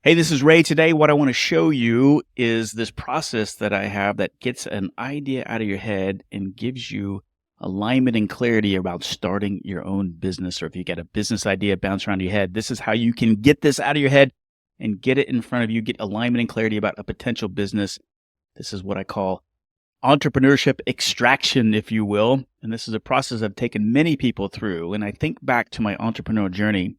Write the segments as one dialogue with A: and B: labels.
A: Hey, this is Ray. Today, what I want to show you is this process that I have that gets an idea out of your head and gives you alignment and clarity about starting your own business. Or if you get a business idea bounce around your head, this is how you can get this out of your head and get it in front of you, get alignment and clarity about a potential business. This is what I call entrepreneurship extraction, if you will. And this is a process I've taken many people through. And I think back to my entrepreneurial journey.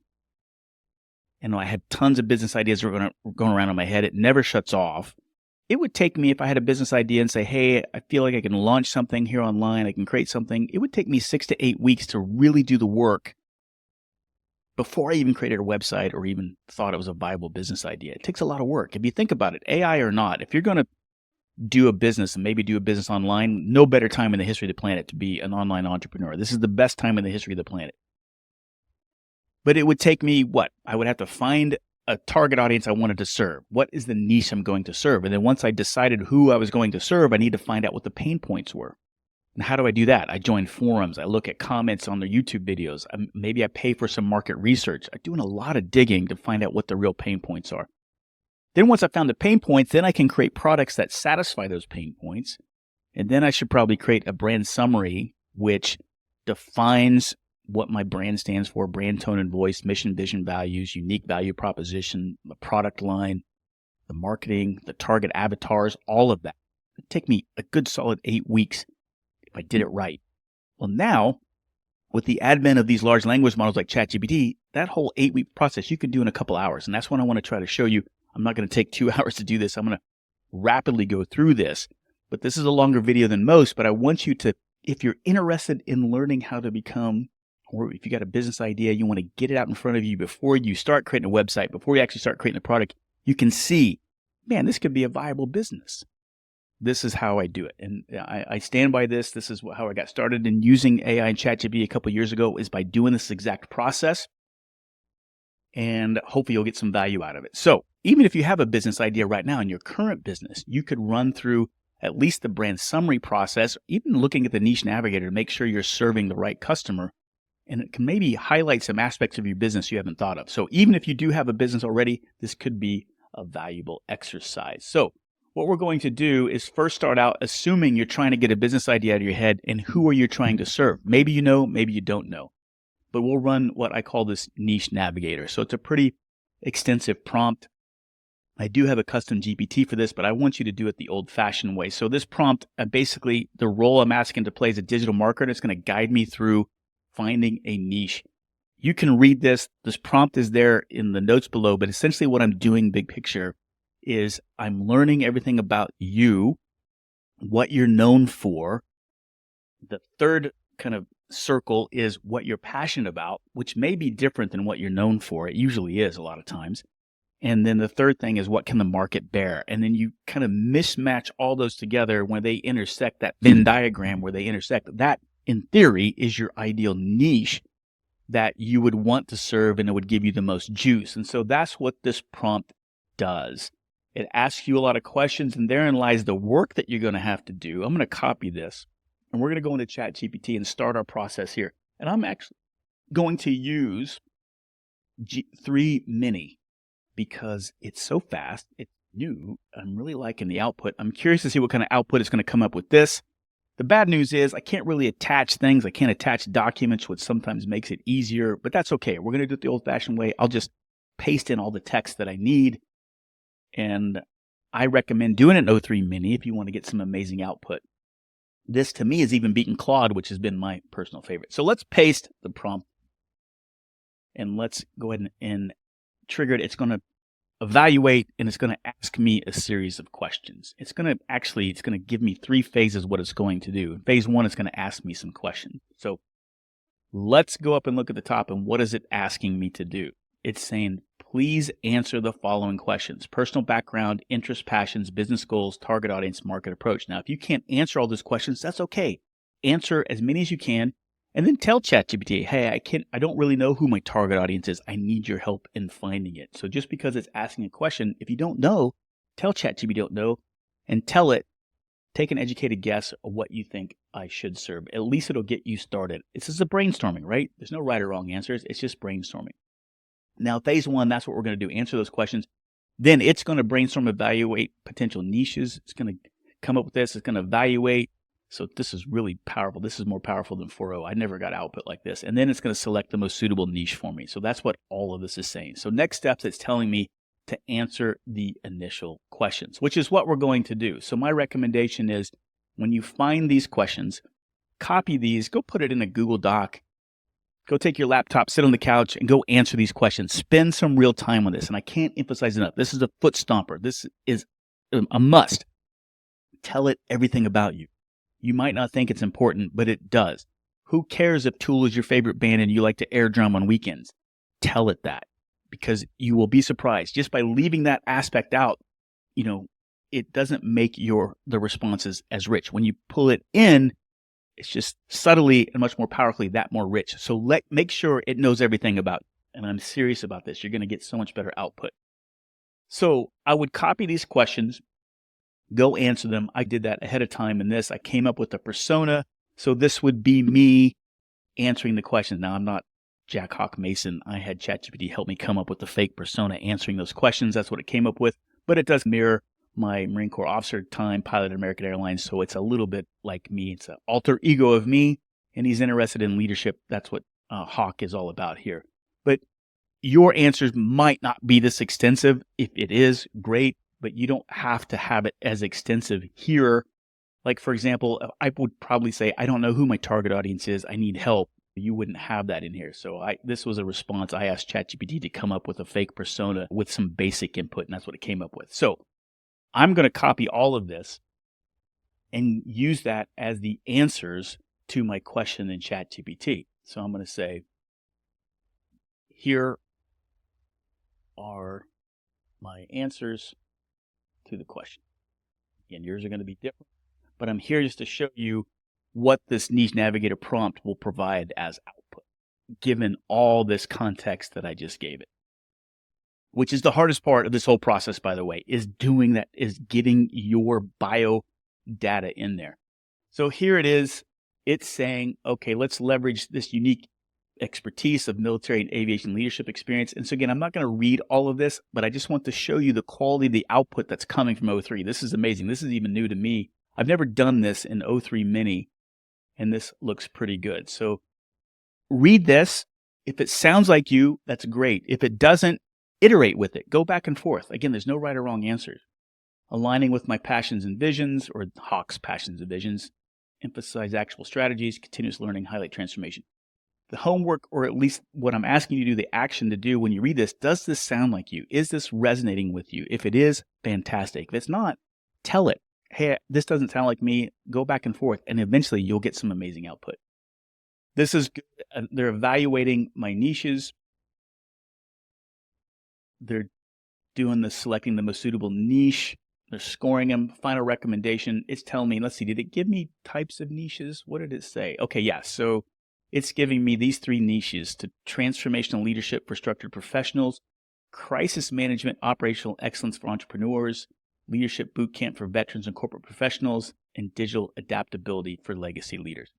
A: And I had tons of business ideas going around in my head. It never shuts off. It would take me, if I had a business idea and say, hey, I feel like I can launch something here online, I can create something, it would take me 6 to 8 weeks to really do the work before I even created a website or even thought it was a viable business idea. It takes a lot of work. If you think about it, AI or not, if you're going to do a business and maybe do a business online, no better time in the history of the planet to be an online entrepreneur. This is the best time in the history of the planet. But it would take me what? I would have to find a target audience I wanted to serve. What is the niche I'm going to serve? And then once I decided who I was going to serve, I need to find out what the pain points were. And how do I do that? I join forums. I look at comments on their YouTube videos. Maybe I pay for some market research. I'm doing a lot of digging to find out what the real pain points are. Then once I found the pain points, then I can create products that satisfy those pain points. And then I should probably create a brand summary, which defines what my brand stands for: brand, tone, and voice, mission, vision, values, unique value proposition, the product line, the marketing, the target avatars, all of that. It'd take me a good solid 8 weeks if I did it right. Well, now, with the advent of these large language models like ChatGPT, that whole 8-week process you can do in a couple hours. And that's what I want to try to show you. I'm not going to take 2 hours to do this. I'm going to rapidly go through this. But this is a longer video than most. But I want you to, if you're interested in learning how to become, or if you got a business idea, you want to get it out in front of you before you start creating a website, before you actually start creating a product, you can see, man, this could be a viable business. This is how I do it. And I stand by this. This is how I got started in using AI and ChatGPT a couple of years ago, is by doing this exact process. And hopefully you'll get some value out of it. So even if you have a business idea right now in your current business, you could run through at least the brand summary process, even looking at the niche navigator to make sure you're serving the right customer. And it can maybe highlight some aspects of your business you haven't thought of. So even if you do have a business already, this could be a valuable exercise. So what we're going to do is first start out assuming you're trying to get a business idea out of your head, and who are you trying to serve? Maybe you know, maybe you don't know. But we'll run what I call this niche navigator. So it's a pretty extensive prompt. I do have a custom GPT for this, but I want you to do it the old-fashioned way. So this prompt, basically the role I'm asking to play as a digital marketer, is going to guide me through finding a niche. You can read this. This prompt is there in the notes below, but essentially what I'm doing, big picture, is I'm learning everything about you, what you're known for. The third kind of circle is what you're passionate about, which may be different than what you're known for. It usually is a lot of times. And then the third thing is, what can the market bear? And then you kind of mismatch all those together when they intersect, that Venn diagram where they intersect. That, in theory, is your ideal niche that you would want to serve, and it would give you the most juice. And so that's what this prompt does. It asks you a lot of questions, and therein lies the work that you're going to have to do. I'm going to copy this, and we're going to go into ChatGPT and start our process here. And I'm actually going to use 3 Mini because it's so fast. It's new. I'm really liking the output. I'm curious to see what kind of output it's going to come up with this. The bad news is I can't really attach things. I can't attach documents, which sometimes makes it easier, but that's okay. We're going to do it the old-fashioned way. I'll just paste in all the text that I need, and I recommend doing it in O3 Mini if you want to get some amazing output. This, to me, has even beaten Claude, which has been my personal favorite. So let's paste the prompt, and let's go ahead and trigger it. It's going to evaluate, and it's going to ask me a series of questions. It's going to give me 3 phases what it's going to do. In phase 1, it's going to ask me some questions. So let's go up and look at the top, and what is it asking me to do? It's saying, please answer the following questions: personal background, interests, passions, business goals, target audience, market approach. Now, if you can't answer all those questions, that's okay. Answer as many as you can. And then tell ChatGPT, hey, I don't really know who my target audience is. I need your help in finding it. So just because it's asking a question, if you don't know, tell ChatGPT you don't know, and tell it, take an educated guess of what you think I should serve. At least it'll get you started. This is a brainstorming, right? There's no right or wrong answers. It's just brainstorming. Now, phase 1, that's what we're going to do. Answer those questions. Then it's going to brainstorm, evaluate potential niches. It's going to come up with this. It's going to evaluate. So this is really powerful. This is more powerful than 4.0. I never got output like this. And then it's going to select the most suitable niche for me. So that's what all of this is saying. So next steps, it's telling me to answer the initial questions, which is what we're going to do. So my recommendation is when you find these questions, copy these, go put it in a Google Doc, go take your laptop, sit on the couch, and go answer these questions. Spend some real time on this. And I can't emphasize enough. This is a foot stomper. This is a must. Tell it everything about you. You might not think it's important, but it does. Who cares if Tool is your favorite band and you like to air drum on weekends? Tell it that, because you will be surprised. Just by leaving that aspect out, it doesn't make the responses as rich. When you pull it in, it's just subtly and much more powerfully that more rich. So make sure it knows everything about you. And I'm serious about this. You're going to get so much better output. So I would copy these questions, go answer them. I did that ahead of time in this. I came up with a persona. So this would be me answering the questions. Now, I'm not Jack Hawk Mason. I had ChatGPT help me come up with the fake persona answering those questions. That's what it came up with. But it does mirror my Marine Corps officer time, pilot at American Airlines. So it's a little bit like me. It's an alter ego of me, and he's interested in leadership. That's what Hawk is all about here. But your answers might not be this extensive. If it is, great, but you don't have to have it as extensive here. Like, for example, I would probably say, I don't know who my target audience is. I need help. You wouldn't have that in here. So this was a response. I asked ChatGPT to come up with a fake persona with some basic input, and that's what it came up with. So I'm going to copy all of this and use that as the answers to my question in ChatGPT. So I'm going to say, here are my answers to the question. Again, yours are going to be different, but I'm here just to show you what this Niche Navigator prompt will provide as output, given all this context that I just gave it. Which is the hardest part of this whole process, by the way, is doing that, is getting your bio data in there. So here it is. It's saying, okay, let's leverage this unique expertise of military and aviation leadership experience. And so again, I'm not going to read all of this, but I just want to show you the quality of the output that's coming from O3. This is amazing. This is even new to me. I've never done this in O3 Mini, and this looks pretty good. So read this. If it sounds like you, that's great. If it doesn't, iterate with it. Go back and forth. Again, there's no right or wrong answers. Aligning with my passions and visions, or Hawk's passions and visions. Emphasize actual strategies, continuous learning, highlight transformation. The homework, or at least what I'm asking you to do, the action to do when you read this, does this sound like you? Is this resonating with you? If it is, fantastic. If it's not, tell it. Hey, this doesn't sound like me. Go back and forth, and eventually you'll get some amazing output. This is good. They're evaluating my niches. They're doing selecting the most suitable niche. They're scoring them. Final recommendation. It's telling me, let's see, did it give me types of niches? What did it say? Okay, yeah. So it's giving me these 3 niches: to transformational leadership for structured professionals, crisis management, operational excellence for entrepreneurs, leadership boot camp for veterans and corporate professionals, and digital adaptability for legacy leaders.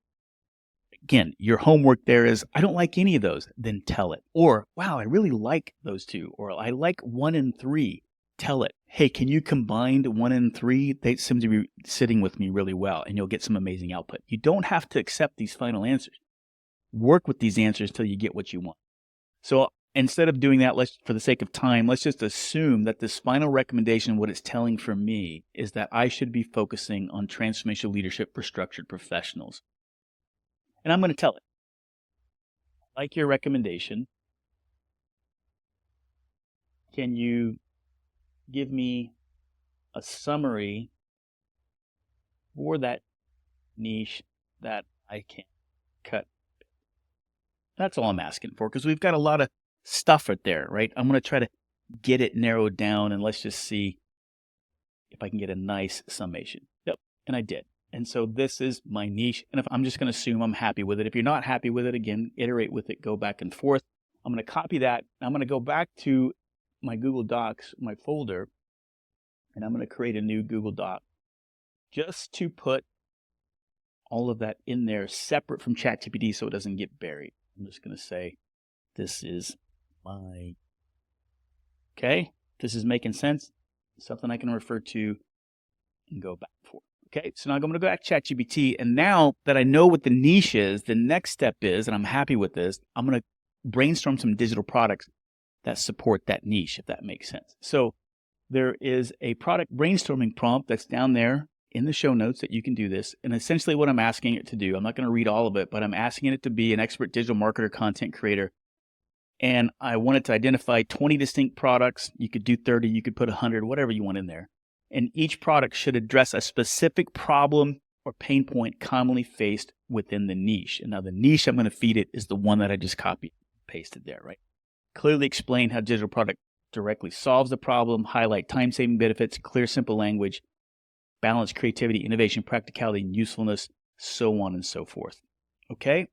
A: Again, your homework there is, I don't like any of those, then tell it. Or, wow, I really like those 2. Or I like 1 and 3. Tell it. Hey, can you combine 1 and 3? They seem to be sitting with me really well, and you'll get some amazing output. You don't have to accept these final answers. Work with these answers till you get what you want. So instead of doing that, for the sake of time, let's just assume that this final recommendation, what it's telling for me, is that I should be focusing on transformational leadership for structured professionals. And I'm going to tell it, like your recommendation, can you give me a summary for that niche that I can cut? That's all I'm asking for, because we've got a lot of stuff right there, right? I'm going to try to get it narrowed down, and let's just see if I can get a nice summation. Yep, and I did. And so this is my niche, and if I'm just going to assume I'm happy with it. If you're not happy with it, again, iterate with it, go back and forth. I'm going to copy that. I'm going to go back to my Google Docs, my folder, and I'm going to create a new Google Doc just to put all of that in there separate from ChatGPT so it doesn't get buried. I'm just going to say, this is my, okay, this is making sense, something I can refer to and go back for. Okay, so now I'm going to go back to ChatGPT, and now that I know what the niche is, the next step is, and I'm happy with this, I'm going to brainstorm some digital products that support that niche, if that makes sense. So there is a product brainstorming prompt that's down there in the show notes that you can do this. And essentially what I'm asking it to do, I'm not going to read all of it, but I'm asking it to be an expert digital marketer, content creator. And I wanted to identify 20 distinct products. You could do 30, you could put 100, whatever you want in there. And each product should address a specific problem or pain point commonly faced within the niche. And now the niche I'm going to feed it is the one that I just copied, pasted there, right? Clearly explain how digital product directly solves the problem, highlight time-saving benefits, clear, simple language, balance creativity, innovation, practicality, and usefulness, so on and so forth. Okay?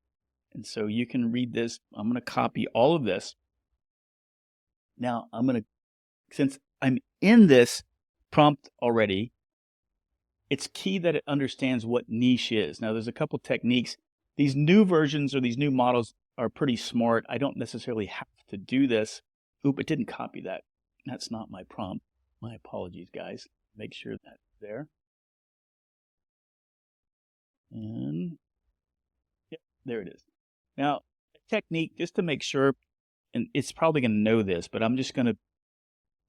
A: And so you can read this. I'm going to copy all of this. Now, since I'm in this prompt already, it's key that it understands what niche is. Now, there's a couple techniques. These new versions or these new models are pretty smart. I don't necessarily have to do this. Oop, it didn't copy that. That's not my prompt. My apologies, guys. Make sure that's there. And yep, there it is. Now, a technique, just to make sure, and it's probably going to know this, but I'm just going to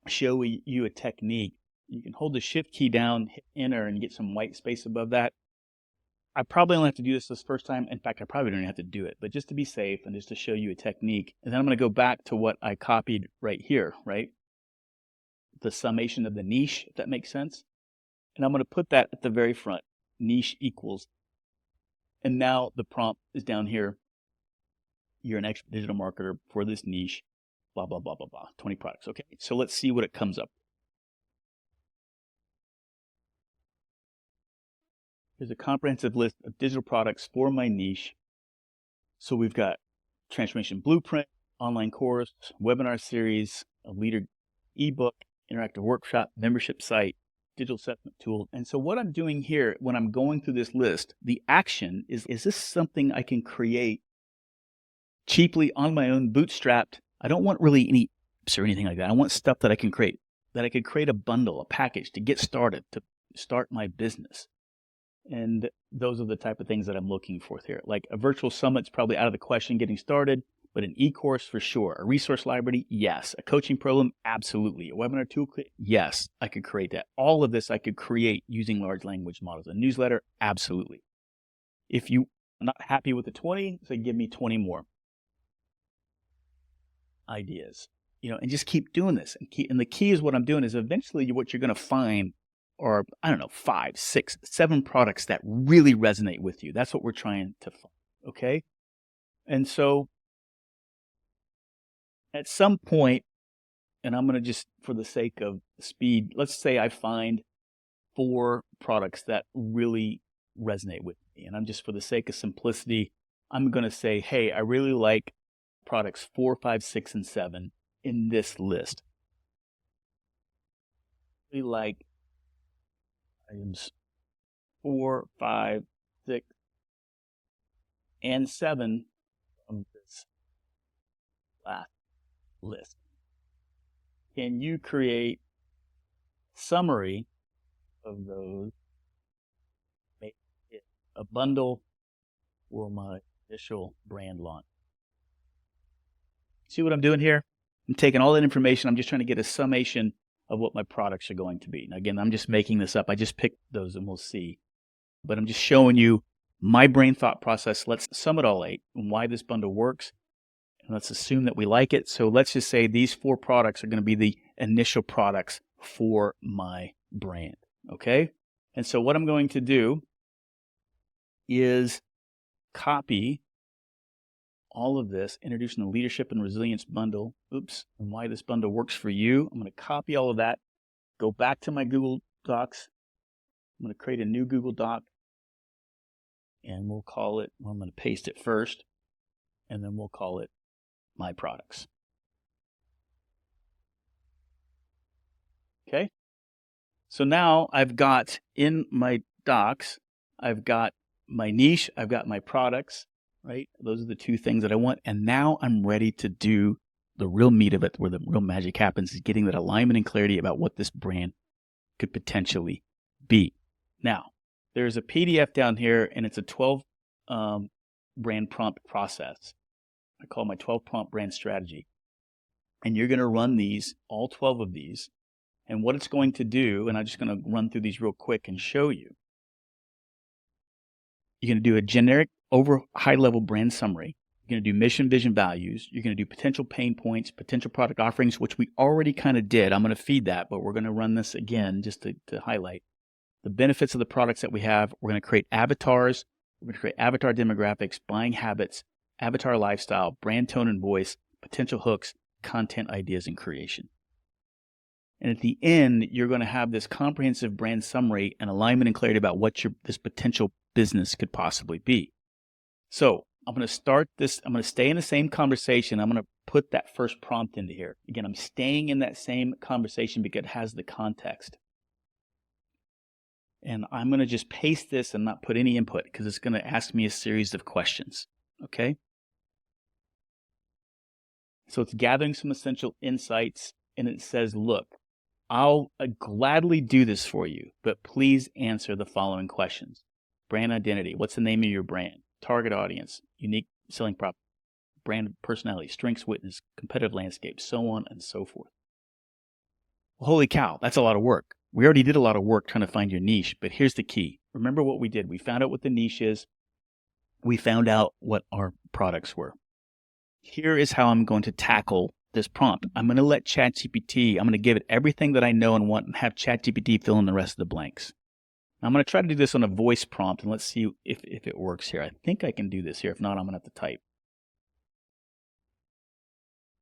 A: show you a technique. You can hold the shift key down, hit enter, and get some white space above that. I probably only have to do this first time. In fact, I probably don't have to do it, but just to be safe and just to show you a technique. And then I'm going to go back to what I copied right here, right? The summation of the niche, if that makes sense. And I'm going to put that at the very front. Niche equals. And now the prompt is down here. You're an expert digital marketer for this niche, blah, blah, blah, blah, blah. 20 products. Okay, so let's see what it comes up. Here's a comprehensive list of digital products for my niche. So we've got transformation blueprint, online course, webinar series, a leader ebook, interactive workshop, membership site, digital assessment tool. And so what I'm doing here when I'm going through this list, the action is this something I can create cheaply on my own, bootstrapped? I don't want really any apps or anything like that. I want stuff that I can create, that I could create a bundle, a package to get started, to start my business. And those are the type of things that I'm looking for here. Like a virtual summit's probably out of the question getting started, but an e-course for sure. A resource library, yes. A coaching program, absolutely. A webinar toolkit, yes, I could create that. All of this I could create using large language models. A newsletter, absolutely. If you're not happy with the 20, say give me 20 more ideas. And just keep doing this. And the key is what I'm doing is eventually what you're going to find are, 5, 6, 7 products that really resonate with you. That's what we're trying to find, okay? And so at some point, and I'm going to just, for the sake of speed, let's say I find 4 products that really resonate with me. And I'm just, for the sake of simplicity, I'm going to say, hey, I really like products 4, 5, 6, and 7 in this list. I really like items 4, 5, 6, and 7 from this last list. Can you create a summary of those? Make it a bundle for my initial brand launch. See what I'm doing here? I'm taking all that information. I'm just trying to get a summation of what my products are going to be. Now, again, I'm just making this up. I just picked those and we'll see. But I'm just showing you my brain thought process. Let's sum it all out and why this bundle works. And let's assume that we like it. So let's just say these 4 products are going to be the initial products for my brand. Okay? And so what I'm going to do is copy all of this, introducing the leadership and resilience bundle. Oops, and why this bundle works for you. I'm going to copy all of that, go back to my Google Docs. I'm going to create a new Google Doc, and we'll call it, I'm going to paste it first, and then we'll call it my products. Okay? So now I've got in my docs, I've got my niche, I've got my products, right? Those are the 2 things that I want. And now I'm ready to do the real meat of it, where the real magic happens, is getting that alignment and clarity about what this brand could potentially be. Now, there's a PDF down here, and it's a 12 brand prompt process. I call my 12 prompt brand strategy. And you're going to run these, all 12 of these. And what it's going to do, and I'm just going to run through these real quick and show you. You're going to do a generic over high-level brand summary. You're going to do mission, vision, values. You're going to do potential pain points, potential product offerings, which we already kind of did. I'm going to feed that, but we're going to run this again just to highlight the benefits of the products that we have. We're going to create avatars. We're going to create avatar demographics, buying habits, avatar lifestyle, brand tone and voice, potential hooks, content ideas, and creation. And at the end, you're going to have this comprehensive brand summary and alignment and clarity about what this potential business could possibly be. So I'm going to start this. I'm going to stay in the same conversation. I'm going to put that first prompt into here. Again, I'm staying in that same conversation because it has the context. And I'm going to just paste this and not put any input because it's going to ask me a series of questions. Okay? So it's gathering some essential insights, and it says, look, I'll gladly do this for you, but please answer the following questions. Brand identity. What's the name of your brand? Target audience. Unique selling prop. Brand personality. Strengths, witness. Competitive landscape. So on and so forth. Well, holy cow, that's a lot of work. We already did a lot of work trying to find your niche, but here's the key. Remember what we did. We found out what the niche is. We found out what our products were. Here is how I'm going to tackle this prompt. I'm going to let ChatGPT, I'm going to give it everything that I know and want and have ChatGPT fill in the rest of the blanks. Now, I'm going to try to do this on a voice prompt, and let's see if it works here. I think I can do this here. If not, I'm going to have to type.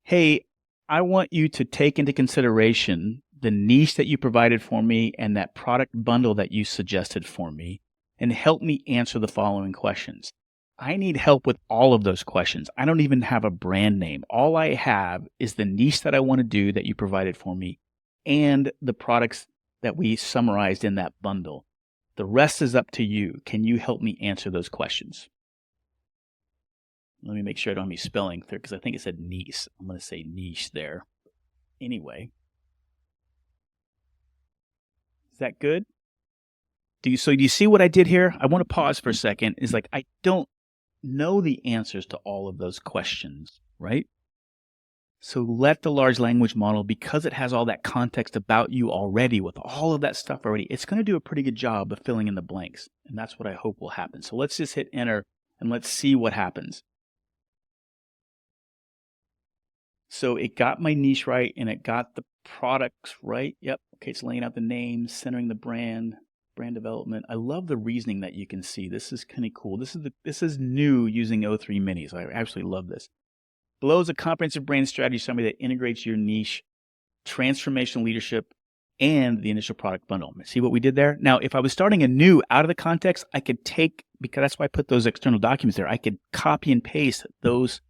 A: Hey, I want you to take into consideration the niche that you provided for me and that product bundle that you suggested for me, and help me answer the following questions. I need help with all of those questions. I don't even have a brand name. All I have is the niche that I want to do that you provided for me and the products that we summarized in that bundle. The rest is up to you. Can you help me answer those questions? Let me make sure I don't have any spelling there because I think it said niche. I'm going to say niche there. Anyway. Is that good? Do you see what I did here? I want to pause for a second. It's like I don't know the answers to all of those questions, right? So let the large language model, because it has all that context about you already with all of that stuff already, it's going to do a pretty good job of filling in the blanks. And that's what I hope will happen. So let's just hit enter and let's see what happens. So it got my niche right and it got the products right. Yep. Okay, it's laying out the names, centering the brand development. I love the reasoning that you can see. This is kind of cool. This is new using O3 Mini, so I absolutely love this. Below is a comprehensive brand strategy summary that integrates your niche, transformational leadership, and the initial product bundle. See what we did there? Now, if I was starting anew out of the context, I could take, because that's why I put those external documents there, I could copy and paste those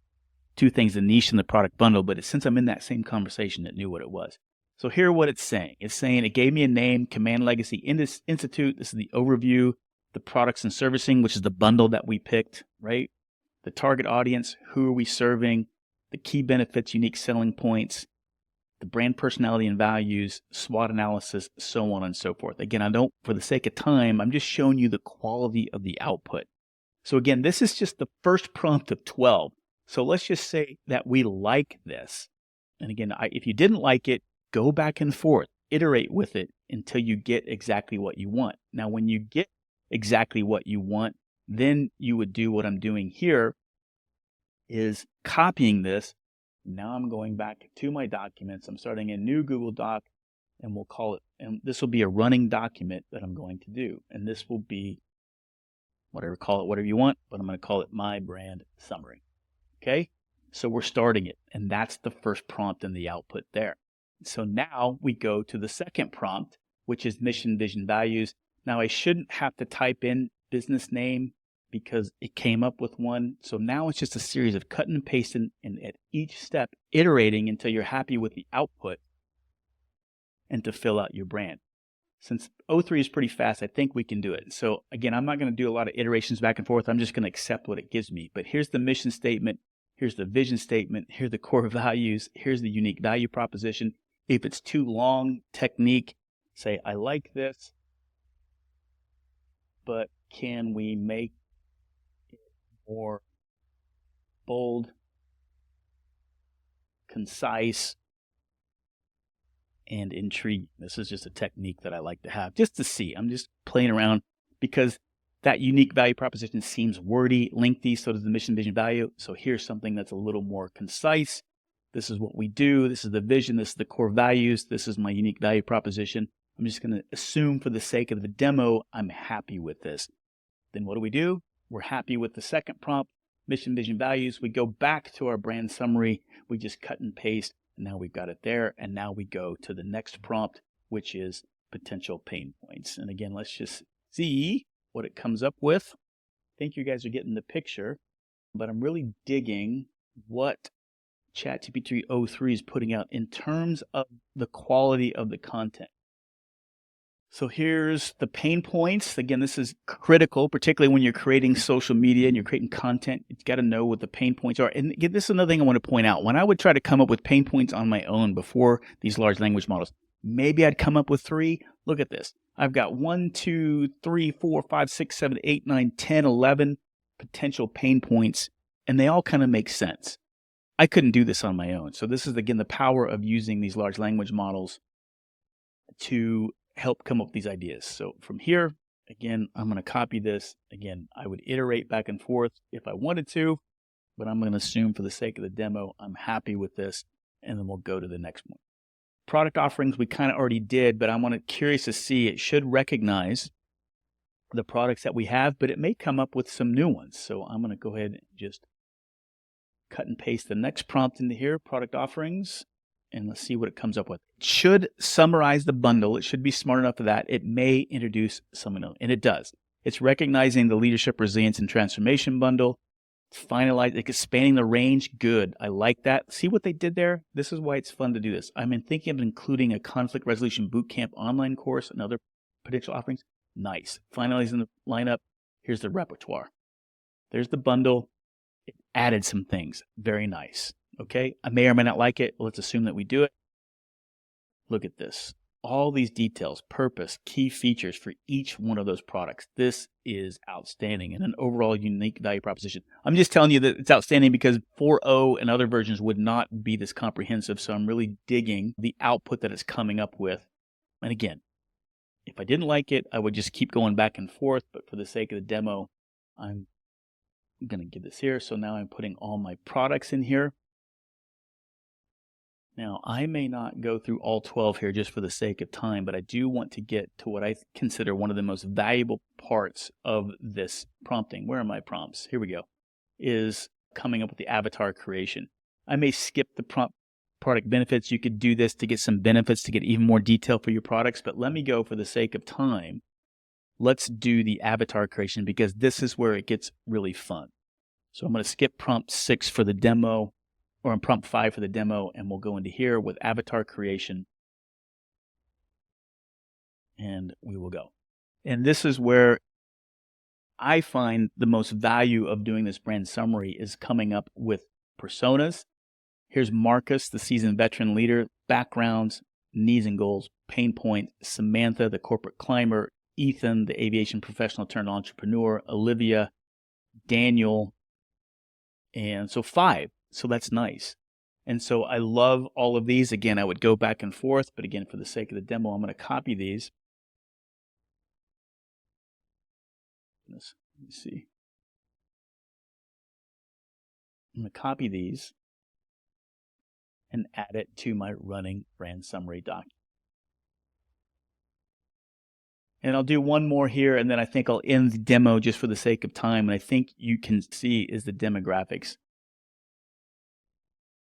A: two things, the niche and the product bundle, but since I'm in that same conversation, it knew what it was. So here what it's saying. It's saying it gave me a name, Command Legacy Institute. This is the overview, the products and servicing, which is the bundle that we picked, right? The target audience, who are we serving, the key benefits, unique selling points, the brand personality and values, SWOT analysis, so on and so forth. Again, for the sake of time, I'm just showing you the quality of the output. So again, this is just the first prompt of 12. So let's just say that we like this. And again, if you didn't like it, go back and forth, iterate with it until you get exactly what you want. Now, when you get exactly what you want, then you would do what I'm doing here is copying this. Now I'm going back to my documents. I'm starting a new Google Doc, and we'll call it, and this will be a running document that I'm going to do. And this will be, call it whatever you want, but I'm going to call it my brand summary. Okay? So we're starting it, and that's the first prompt in the output there. So now we go to the second prompt, which is mission, vision, values. Now I shouldn't have to type in business name because it came up with one. So now it's just a series of cutting and pasting and at each step iterating until you're happy with the output and to fill out your brand. Since O3 is pretty fast, I think we can do it. So again, I'm not going to do a lot of iterations back and forth. I'm just going to accept what it gives me. But here's the mission statement. Here's the vision statement. Here are the core values. Here's the unique value proposition. If it's too long, technique, say, I like this, but can we make it more bold, concise, and intriguing? This is just a technique that I like to have just to see. I'm just playing around because that unique value proposition seems wordy, lengthy, so does the mission, vision, value. So here's something that's a little more concise. This is what we do. This is the vision. This is the core values. This is my unique value proposition. I'm just going to assume for the sake of the demo, I'm happy with this. Then what do? We're happy with the second prompt, mission, vision, values. We go back to our brand summary. We just cut and paste. And now we've got it there. And now we go to the next prompt, which is potential pain points. And again, let's just see what it comes up with. I think you guys are getting the picture, but I'm really digging what ChatGPT 03 is putting out in terms of the quality of the content. So here's the pain points. Again, this is critical, particularly when you're creating social media and you're creating content. You've got to know what the pain points are. And again, this is another thing I want to point out. When I would try to come up with pain points on my own before these large language models, maybe I'd come up with 3. Look at this. I've got 1, 2, 3, 4, 5, 6, 7, 8, 9, 10, 11 potential pain points, and they all kind of make sense. I couldn't do this on my own. So this is, again, the power of using these large language models to help come up with these ideas. So from here, again, I'm going to copy this. Again, I would iterate back and forth if I wanted to, but I'm going to assume for the sake of the demo, I'm happy with this, and then we'll go to the next one. Product offerings we kind of already did, but I'm curious to see. It should recognize the products that we have, but it may come up with some new ones. So I'm going to go ahead and just cut and paste the next prompt into here, product offerings, and let's see what it comes up with. It should summarize the bundle. It should be smart enough for that. It may introduce someone else, and it does. It's recognizing the leadership, resilience, and transformation bundle. Finalize, expanding the range. Good. I like that. See what they did there? This is why it's fun to do this. I'm thinking of including a conflict resolution bootcamp online course and other potential offerings. Nice. Finalizing the lineup. Here's the repertoire. There's the bundle. It added some things. Very nice. Okay. I may or may not like it. Let's assume that we do it. Look at this. All these details, purpose, key features for each one of those products. This is outstanding and an overall unique value proposition. I'm just telling you that it's outstanding because 4.0 and other versions would not be this comprehensive. So I'm really digging the output that it's coming up with. And again, if I didn't like it, I would just keep going back and forth. But for the sake of the demo, I'm going to give this here. So now I'm putting all my products in here. Now, I may not go through all 12 here just for the sake of time, but I do want to get to what I consider one of the most valuable parts of this prompting. Where are my prompts? Here we go. Is coming up with the avatar creation. I may skip the prompt product benefits. You could do this to get some benefits, to get even more detail for your products, but let me go for the sake of time. Let's do the avatar creation because this is where it gets really fun. So I'm going to skip prompt 6 for the demo, or in prompt 5 for the demo, and we'll go into here with avatar creation, and we will go. And this is where I find the most value of doing this brand summary is coming up with personas. Here's Marcus, the seasoned veteran leader, backgrounds, needs and goals, pain point, Samantha, the corporate climber, Ethan, the aviation professional turned entrepreneur, Olivia, Daniel, and so 5. So that's nice. And so I love all of these. Again, I would go back and forth, but again, for the sake of the demo, I'm going to copy these. Let me see. I'm going to copy these and add it to my running brand summary document. And I'll do one more here, and then I think I'll end the demo just for the sake of time. And I think you can see is the demographics.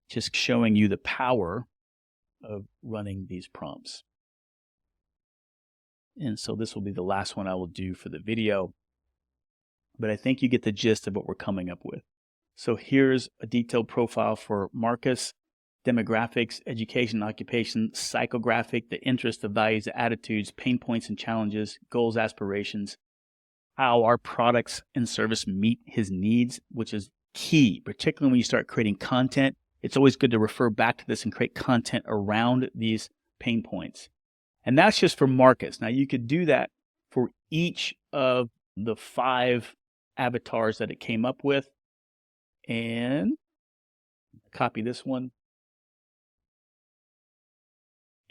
A: Just showing you the power of running these prompts. And so this will be the last one I will do for the video. But I think you get the gist of what we're coming up with. So here's a detailed profile for Marcus. Demographics, education, occupation, psychographic, the interests, the values, the attitudes, pain points and challenges, goals, aspirations, how our products and service meet his needs, which is key, particularly when you start creating content. It's always good to refer back to this and create content around these pain points. And that's just for markets. Now, you could do that for each of the 5 avatars that it came up with. And copy this one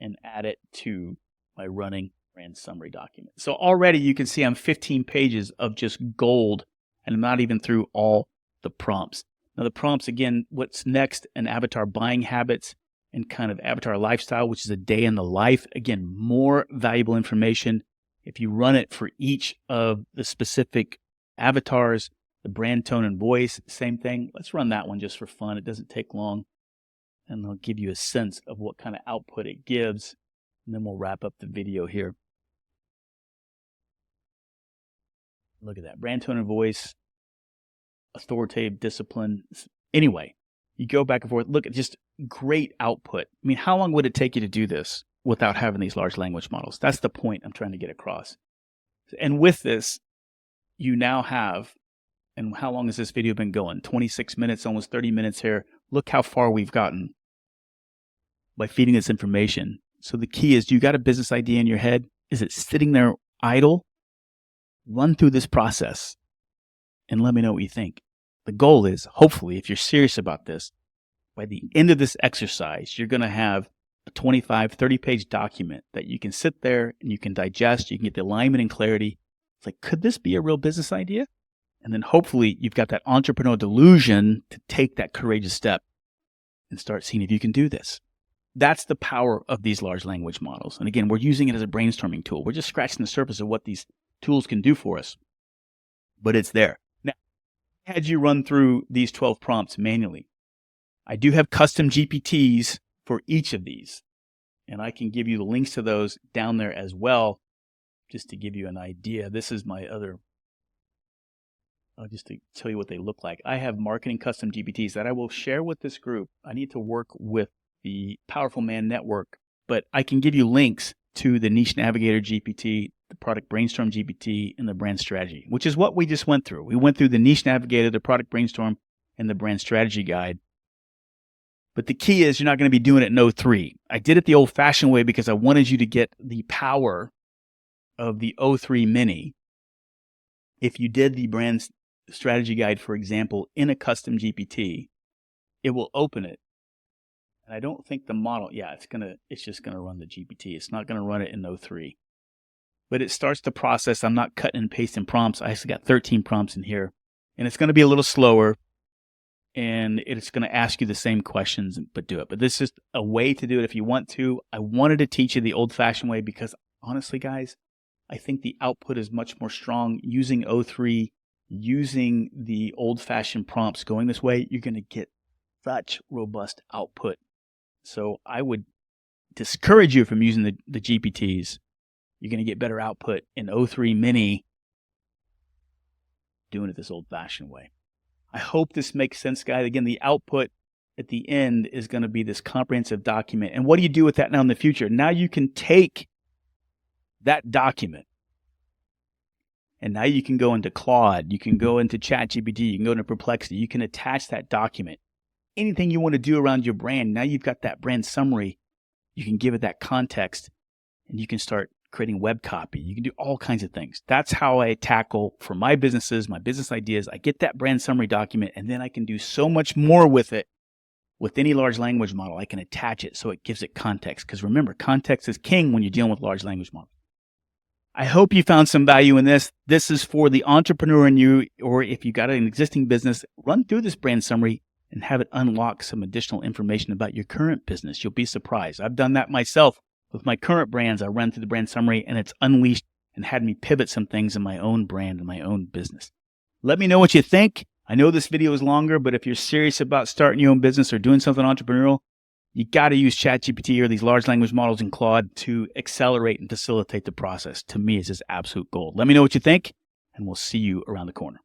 A: and add it to my running brand summary document. So already you can see I'm 15 pages of just gold, and I'm not even through all the prompts. Now the prompts, again, what's next? An avatar buying habits and kind of avatar lifestyle, which is a day in the life. Again, more valuable information. If you run it for each of the specific avatars, the brand tone and voice, same thing. Let's run that one just for fun. It doesn't take long. And I'll give you a sense of what kind of output it gives. And then we'll wrap up the video here. Look at that. Brand tone and voice, authoritative discipline. Anyway, you go back and forth. Look at just great output. I mean, how long would it take you to do this without having these large language models? That's the point I'm trying to get across. And with this, you now have, and how long has this video been going? 26 minutes, almost 30 minutes here. Look how far we've gotten by feeding this information. So the key is, you got a business idea in your head? Is it sitting there idle? Run through this process and let me know what you think. The goal is, hopefully, if you're serious about this, by the end of this exercise, you're going to have a 25, 30-page document that you can sit there and you can digest. You can get the alignment and clarity. It's like, could this be a real business idea? And then hopefully you've got that entrepreneurial delusion to take that courageous step and start seeing if you can do this. That's the power of these large language models. And again, we're using it as a brainstorming tool. We're just scratching the surface of what these tools can do for us, but it's there. Now, had you run through these 12 prompts manually, I do have custom GPTs for each of these, and I can give you the links to those down there as well, just to give you an idea. This is my other, just to tell you what they look like. I have marketing custom GPTs that I will share with this group. I need to work with the Powerful Man Network, but I can give you links to the Niche Navigator GPT, the Product Brainstorm GPT, and the Brand Strategy, which is what we just went through. We went through the Niche Navigator, the Product Brainstorm, and the Brand Strategy Guide. But the key is, you're not going to be doing it in O3. I did it the old-fashioned way because I wanted you to get the power of the O3 Mini. If you did the Brand Strategy Guide, for example, in a custom GPT, it will open it. And I don't think the model, it's just going to run the GPT. It's not going to run it in O3. But it starts the process. I'm not cutting and pasting prompts. I actually got 13 prompts in here. And it's going to be a little slower. And it's going to ask you the same questions, but do it. But this is a way to do it if you want to. I wanted to teach you the old-fashioned way because, honestly, guys, I think the output is much more strong. Using O3, using the old-fashioned prompts, going this way, you're going to get such robust output. So I would discourage you from using the GPTs. You're going to get better output in O3 Mini doing it this old-fashioned way. I hope this makes sense, guys. Again, the output at the end is going to be this comprehensive document. And what do you do with that now in the future? Now you can take that document, and now you can go into Claude, you can go into ChatGPT, you can go into Perplexity, you can attach that document. Anything you want to do around your brand, now you've got that brand summary, you can give it that context, and you can start creating web copy. You can do all kinds of things. That's how I tackle for my businesses, my business ideas. I get that brand summary document, and then I can do so much more with it. With any large language model, I can attach it so it gives it context. Because remember, context is king when you're dealing with large language models. I hope you found some value in this. This is for the entrepreneur in you, or if you got an existing business, run through this brand summary and have it unlock some additional information about your current business. You'll be surprised. I've done that myself with my current brands. I ran through the brand summary and it's unleashed and had me pivot some things in my own brand and my own business. Let me know what you think. I know this video is longer, but if you're serious about starting your own business or doing something entrepreneurial, you got to use ChatGPT or these large language models in Claude to accelerate and facilitate the process. To me, it's just absolute gold. Let me know what you think, and we'll see you around the corner.